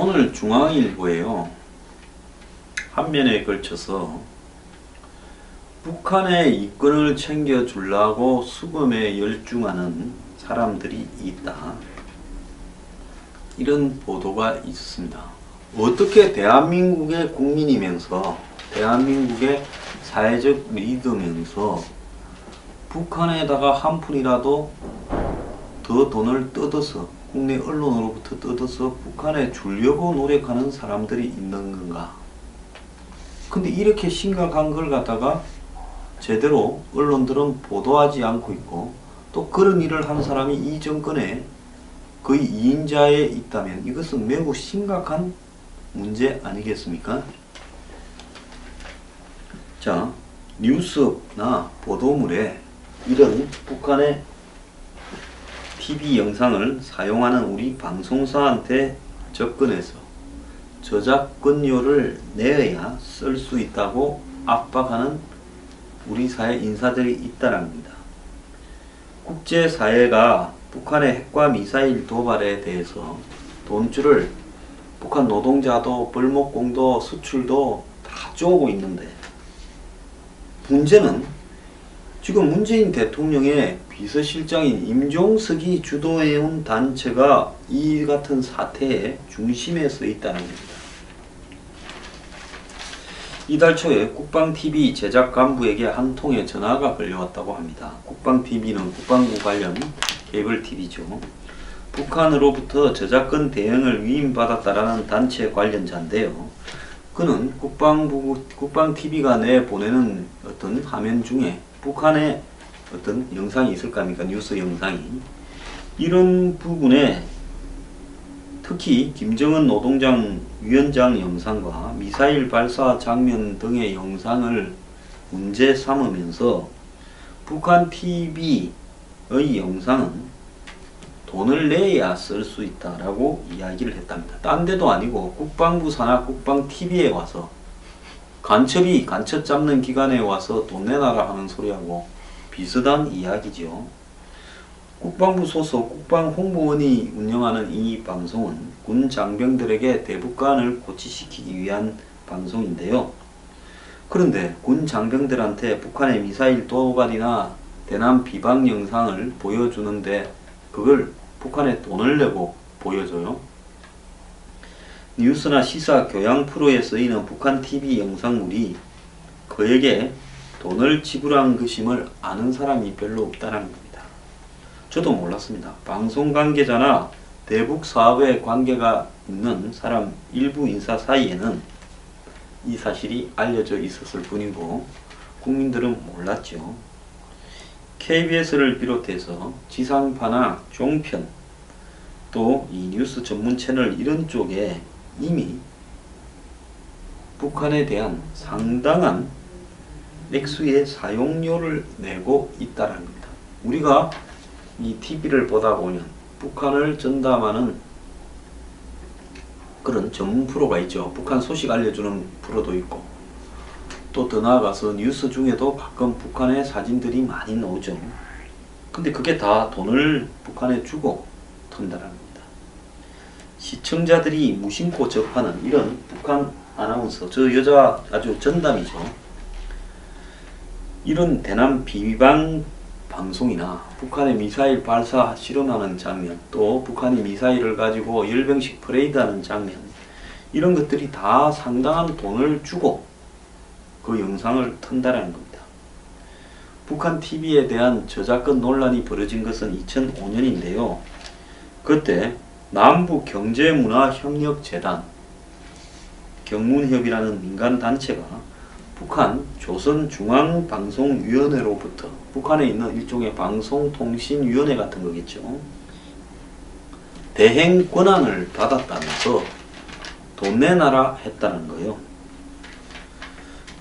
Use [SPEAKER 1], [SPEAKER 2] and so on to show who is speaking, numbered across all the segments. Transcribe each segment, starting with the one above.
[SPEAKER 1] 오늘 중앙일보에요, 한 면에 걸쳐서 북한의 이권을 챙겨주려고 수금에 열중하는 사람들이 있다, 이런 보도가 있었습니다. 어떻게 대한민국의 국민이면서 대한민국의 사회적 리더면서 북한에다가 한 푼이라도 더 돈을 뜯어서 국내 언론으로부터 뜯어서 북한에 주려고 노력하는 사람들이 있는 건가? 근데 이렇게 심각한 걸 갖다가 제대로 언론들은 보도하지 않고 있고, 또 그런 일을 한 사람이 이 정권에 거의 2인자에 있다면 이것은 매우 심각한 문제 아니겠습니까? 자, 뉴스나 보도물에 이런 북한의 TV 영상을 사용하는 우리 방송사한테 접근해서 저작권료를 내야 쓸 수 있다고 압박하는 우리 사회 인사들이 있다는 겁니다. 국제사회가 북한의 핵과 미사일 도발에 대해서 돈줄을 북한 노동자도 벌목공도 수출도 다 쪼고 있는데, 문제는 지금 문재인 대통령의 비서실장인 임종석이 주도해온 단체가 이 같은 사태의 중심에 서 있다는 겁니다. 이달 초에 국방TV 제작 간부에게 한 통의 전화가 걸려왔다고 합니다. 국방TV는 국방부 관련 케이블TV죠. 북한으로부터 저작권 대행을 위임받았다라는 단체 관련자인데요. 그는 국방TV가 내보내는 어떤 화면 중에 북한의 어떤 영상이 있을 거 아닙니까? 뉴스 영상이. 이런 부분에 특히 김정은 노동당 위원장 영상과 미사일 발사 장면 등의 영상을 문제 삼으면서 북한 TV의 영상은 돈을 내야 쓸 수 있다라고 이야기를 했답니다. 딴 데도 아니고 국방부 산하 국방TV에 와서 간첩 잡는 기관에 와서 돈 내놔라 하는 소리하고 비슷한 이야기죠. 국방부 소속 국방홍보원이 운영하는 이 방송은 군 장병들에게 대북관을 고취시키기 위한 방송인데요. 그런데 군 장병들한테 북한의 미사일 도발이나 대남 비방 영상을 보여주는데 그걸 북한에 돈을 내고 보여줘요. 뉴스나 시사 교양 프로에 쓰이는 북한 TV 영상물이 그에게 돈을 지불한 것임을 아는 사람이 별로 없다는 겁니다. 저도 몰랐습니다. 방송 관계자나 대북 사업에 관계가 있는 사람 일부 인사 사이에는 이 사실이 알려져 있었을 뿐이고 국민들은 몰랐죠. KBS를 비롯해서 지상파나 종편, 또 이 뉴스 전문 채널 이런 쪽에 이미 북한에 대한 상당한 액수의 사용료를 내고 있다는 겁니다. 우리가 이 TV를 보다 보면 북한을 전담하는 그런 전문 프로가 있죠. 북한 소식 알려주는 프로도 있고, 또 더 나아가서 뉴스 중에도 가끔 북한의 사진들이 많이 나오죠. 근데 그게 다 돈을 북한에 주고 턴다는 겁니다. 시청자들이 무심코 접하는 이런 북한 아나운서, 저 여자 아주 전담이죠. 이런 대남 비방 방송이나 북한의 미사일 발사 실험하는 장면, 또 북한이 미사일을 가지고 열병식 퍼레이드하는 장면, 이런 것들이 다 상당한 돈을 주고 그 영상을 턴다라는 겁니다. 북한 TV에 대한 저작권 논란이 벌어진 것은 2005년인데요. 그때 남북경제문화협력재단, 경문협이라는 민간단체가 북한 조선중앙방송위원회로부터, 북한에 있는 일종의 방송통신위원회 같은 거겠죠, 대행 권한을 받았다면서 돈 내놔라 했다는 거예요.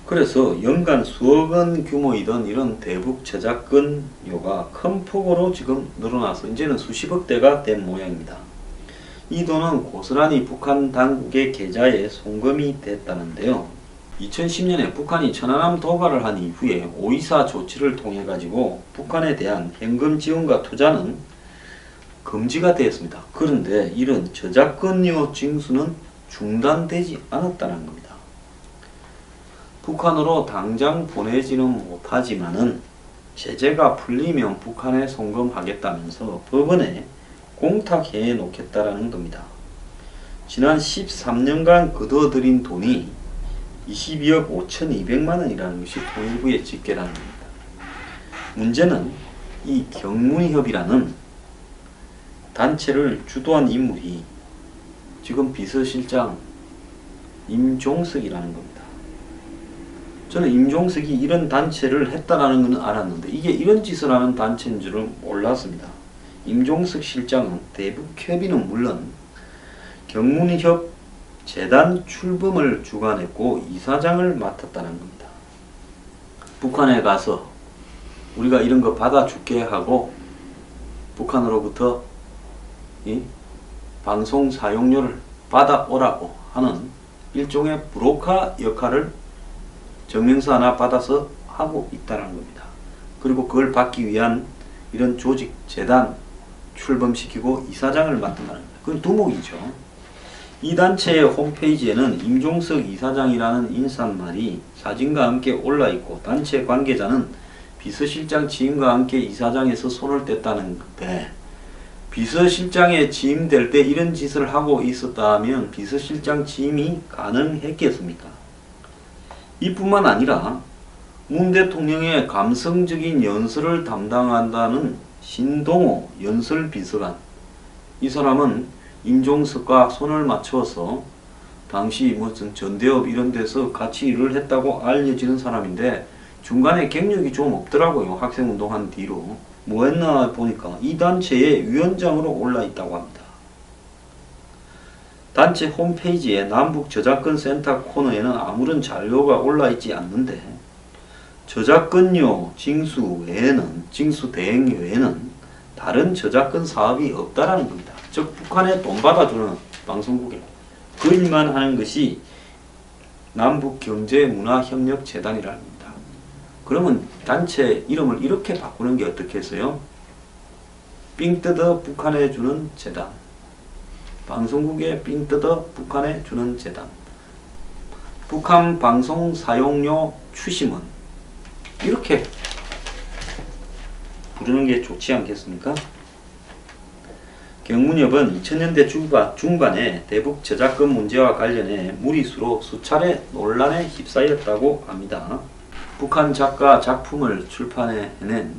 [SPEAKER 1] 그래서 연간 수억 원 규모이던 이런 대북 저작권료가 큰 폭으로 지금 늘어나서 이제는 수십억대가 된 모양입니다. 이 돈은 고스란히 북한 당국의 계좌에 송금이 됐다는데요. 2010년에 북한이 천안함 도발을 한 이후에 5.24 조치를 통해 가지고 북한에 대한 현금 지원과 투자는 금지가 되었습니다. 그런데 이런 저작권료 징수는 중단되지 않았다는 겁니다. 북한으로 당장 보내지는 못하지만은 제재가 풀리면 북한에 송금하겠다면서 법원에 공탁해 놓겠다라는 겁니다. 지난 13년간 거둬들인 돈이 22억 5,200만 원이라는 것이 통일부의 집계라는 겁니다. 문제는 이 경문협이라는 단체를 주도한 인물이 지금 비서실장 임종석이라는 겁니다. 저는 임종석이 이런 단체를 했다라는 것은 알았는데 이게 이런 짓을 하는 단체인 줄은 몰랐습니다. 임종석 실장은 대북협의는 물론 경문협 재단 출범을 주관했고 이사장을 맡았다는 겁니다. 북한에 가서 우리가 이런 거 받아줄게 하고 북한으로부터 이 방송 사용료를 받아오라고 하는 일종의 브로커 역할을 정명서 하나 받아서 하고 있다는 겁니다. 그리고 그걸 받기 위한 이런 조직, 재단 출범시키고 이사장을 맡는다는 겁니다. 그건 두목이죠. 이 단체의 홈페이지에는 임종석 이사장이라는 인사말이 사진과 함께 올라있고 단체 관계자는 비서실장 지임과 함께 이사장에서 손을 뗐다는 건데 비서실장에 지임될 때 이런 짓을 하고 있었다면 비서실장 지임이 가능했겠습니까? 이뿐만 아니라 문 대통령의 감성적인 연설을 담당한다는 신동호 연설비서관, 이 사람은 임종석과 손을 맞춰서 당시 무슨 전대업 이런 데서 같이 일을 했다고 알려지는 사람인데 중간에 경력이 좀 없더라고요. 학생운동한 뒤로. 뭐 했나 보니까 이 단체의 위원장으로 올라 있다고 합니다. 단체 홈페이지에 남북 저작권 센터 코너에는 아무런 자료가 올라 있지 않는데 저작권료 징수 외에는 징수 대행 외에는 다른 저작권 사업이 없다라는 겁니다. 즉 북한에 돈 받아주는 방송국에 그 일만 하는 것이 남북경제문화협력재단이라는 겁니다. 그러면 단체 이름을 이렇게 바꾸는 게 어떻게 해서요? 삥 뜯어 북한에 주는 재단, 방송국에 삥 뜯어 북한에 주는 재단, 북한 방송 사용료 추심원, 이렇게 부르는 게 좋지 않겠습니까? 경문협은 2000년대 중반에 대북 저작권 문제와 관련해 무리수로 수차례 논란에 휩싸였다고 합니다. 북한 작가 작품을 출판해낸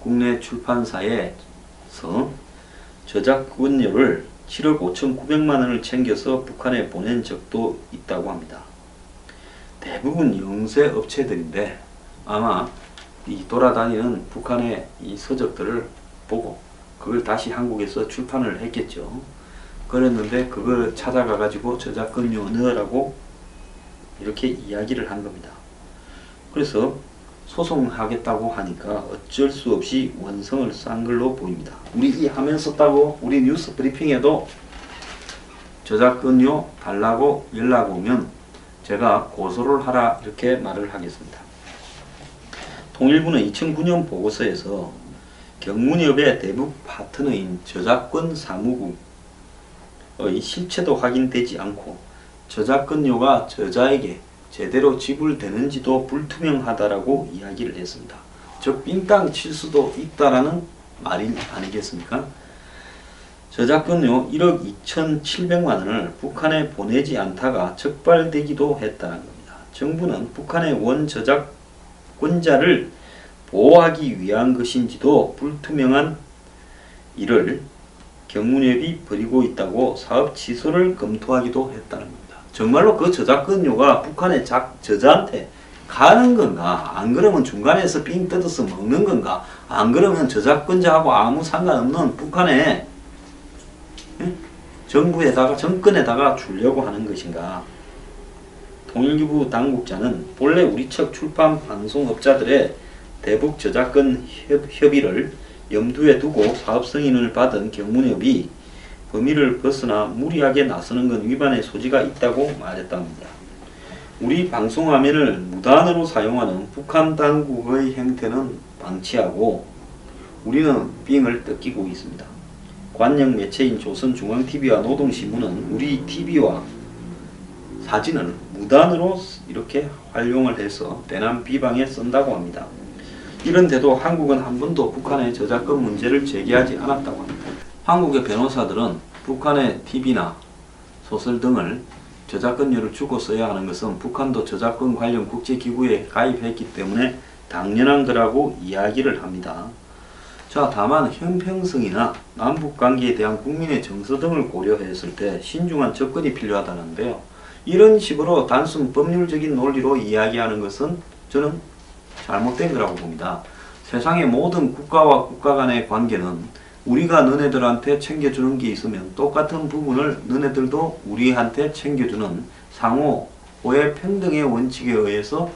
[SPEAKER 1] 국내 출판사에서 저작권료를 7억 5,900만 원을 챙겨서 북한에 보낸 적도 있다고 합니다. 대부분 영세 업체들인데 아마 이 돌아다니는 북한의 이 서적들을 보고 그걸 다시 한국에서 출판을 했겠죠. 그랬는데 그걸 찾아가 가지고 저작권료 넣으라고 이렇게 이야기를 한 겁니다. 그래서 소송하겠다고 하니까 어쩔 수 없이 원성을 싼 걸로 보입니다. 우리 이 화면 썼다고 우리 뉴스 브리핑에도 저작권료 달라고 연락 오면 제가 고소를 하라 이렇게 말을 하겠습니다. 통일부는 2009년 보고서에서 경문협의 대북 파트너인 저작권 사무국의 실체도 확인되지 않고 저작권료가 저자에게 제대로 지불되는지도 불투명하다라고 이야기를 했습니다. 즉 삥땅 칠 수도 있다라는 말이 아니겠습니까? 저작권료 1억 2,700만 원을 북한에 보내지 않다가 적발되기도 했다는 겁니다. 정부는 북한의 원저작권자를 보호하기 위한 것인지도 불투명한 일을 경문협이 벌이고 있다고 사업 취소를 검토하기도 했다는 겁니다. 정말로 그 저작권료가 북한의 저자한테 가는 건가? 안 그러면 중간에서 삥 뜯어서 먹는 건가? 안 그러면 저작권자하고 아무 상관없는 북한의 정부에다가 정권에다가 주려고 하는 것인가? 통일부 당국자는 본래 우리 측 출판 방송업자들의 대북 저작권 협의를 염두에 두고 사업 승인을 받은 경문협이 범위를 벗어나 무리하게 나서는 건 위반의 소지가 있다고 말했답니다. 우리 방송화면을 무단으로 사용하는 북한 당국의 행태는 방치하고 우리는 삥을 뜯기고 있습니다. 관영 매체인 조선중앙TV와 노동신문은 우리 TV와 사진을 무단으로 이렇게 활용을 해서 대남 비방에 쓴다고 합니다. 이런데도 한국은 한 번도 북한의 저작권 문제를 제기하지 않았다고 합니다. 한국의 변호사들은 북한의 TV나 소설 등을 저작권료를 주고 써야 하는 것은 북한도 저작권 관련 국제기구에 가입했기 때문에 당연한 거라고 이야기를 합니다. 자, 다만 형평성이나 남북관계에 대한 국민의 정서 등을 고려했을 때 신중한 접근이 필요하다는데요. 이런 식으로 단순 법률적인 논리로 이야기하는 것은 저는 잘못된 거라고 봅니다. 세상의 모든 국가와 국가 간의 관계는 우리가 너네들한테 챙겨주는 게 있으면 똑같은 부분을 너네들도 우리한테 챙겨주는 상호 호혜 평등의 원칙에 의해서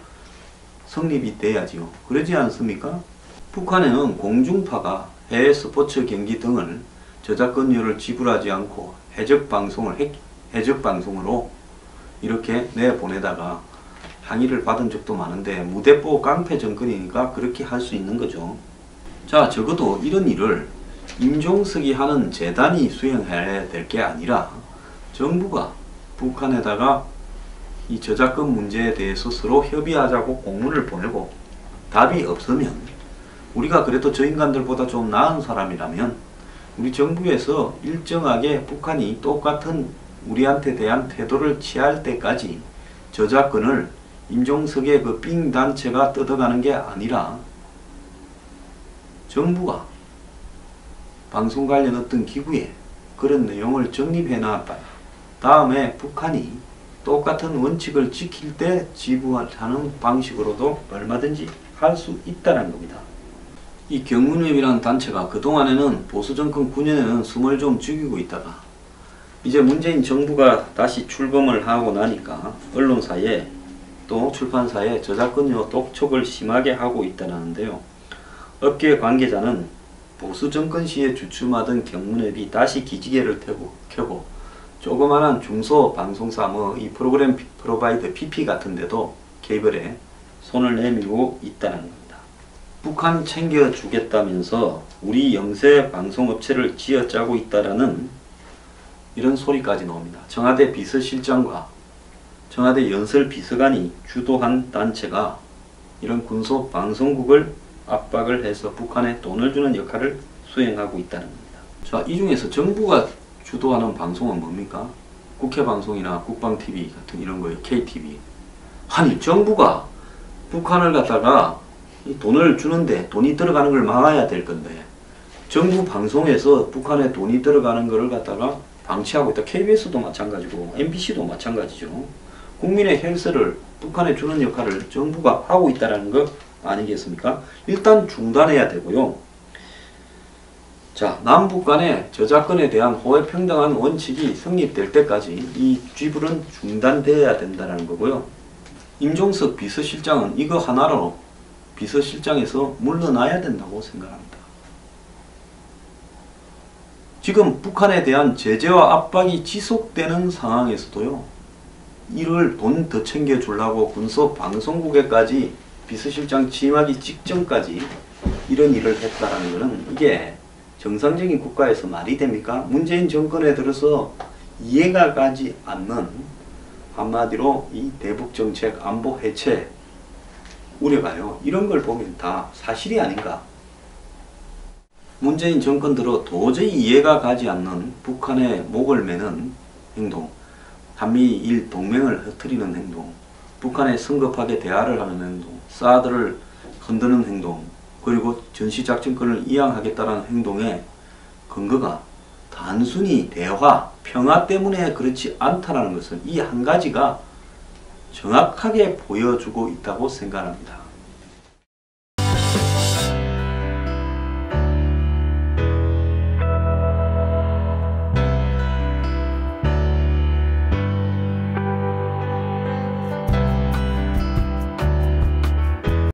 [SPEAKER 1] 성립이 돼야지요. 그러지 않습니까? 북한에는 공중파가 해외 스포츠 경기 등을 저작권료를 지불하지 않고 해적방송으로 이렇게 내보내다가 항의를 받은 적도 많은데 무대뽀 깡패 정권이니까 그렇게 할 수 있는 거죠. 자, 적어도 이런 일을 임종석이 하는 재단이 수행해야 될 게 아니라 정부가 북한에다가 이 저작권 문제에 대해서 서로 협의하자고 공문을 보내고 답이 없으면 우리가 그래도 저 인간들보다 좀 나은 사람이라면 우리 정부에서 일정하게 북한이 똑같은 우리한테 대한 태도를 취할 때까지 저작권을 임종석의 그 삥 단체가 뜯어가는 게 아니라 정부가 방송 관련 어떤 기구에 그런 내용을 정립해 놨다. 다음에 북한이 똑같은 원칙을 지킬 때 지불하는 방식으로도 얼마든지 할 수 있다는 겁니다. 이 경문웹이라는 단체가 그동안에는 보수정권 9년에는 숨을 좀 죽이고 있다가 이제 문재인 정부가 다시 출범을 하고 나니까 언론사에 또 출판사에 저작권료 독촉을 심하게 하고 있다는데요. 업계 관계자는 보수 정권 시에 주춤하던 경문웹이 다시 기지개를 켜고 조그마한 중소 방송사 이 프로그램 프로바이더 PP 같은 데도 개별에 손을 내밀고 있다는 겁니다. 북한 챙겨주겠다면서 우리 영세 방송업체를 쥐어짜고 있다라는 이런 소리까지 나옵니다. 청와대 비서실장과 청와대 연설비서관이 주도한 단체가 이런 군소 방송국을 압박을 해서 북한에 돈을 주는 역할을 수행하고 있다는 겁니다. 자, 이 중에서 정부가 주도하는 방송은 뭡니까? 국회방송이나 국방TV 같은 이런 거예요. KTV. 아니, 정부가 북한을 갖다가 돈을 주는데 돈이 들어가는 걸 막아야 될 건데 정부 방송에서 북한에 돈이 들어가는 것을 갖다가 방치하고 있다. KBS도 마찬가지고 MBC도 마찬가지죠. 국민의 헬스를 북한에 주는 역할을 정부가 하고 있다는 거 아니겠습니까? 일단 중단해야 되고요. 자, 남북 간의 저작권에 대한 호혜평등한 원칙이 성립될 때까지 이 지불은 중단돼야 된다는 거고요. 임종석 비서실장은 이거 하나로 비서실장에서 물러나야 된다고 생각합니다. 지금 북한에 대한 제재와 압박이 지속되는 상황에서도요. 이를 돈 더 챙겨주려고 군소 방송국에까지 비서실장 취임하기 직전까지 이런 일을 했다는 것은 이게 정상적인 국가에서 말이 됩니까? 문재인 정권에 들어서 이해가 가지 않는 한마디로 이 대북정책 안보 해체 우려가요. 이런 걸 보면 다 사실이 아닌가. 문재인 정권 들어 도저히 이해가 가지 않는 북한의 목을 매는 행동, 한미일 동맹을 흐트리는 행동, 북한에 성급하게 대화를 하는 행동, 사드를 흔드는 행동, 그리고 전시작전권을 이양하겠다는 행동의 근거가 단순히 대화, 평화 때문에 그렇지 않다는 것을 이 한 가지가 정확하게 보여주고 있다고 생각합니다.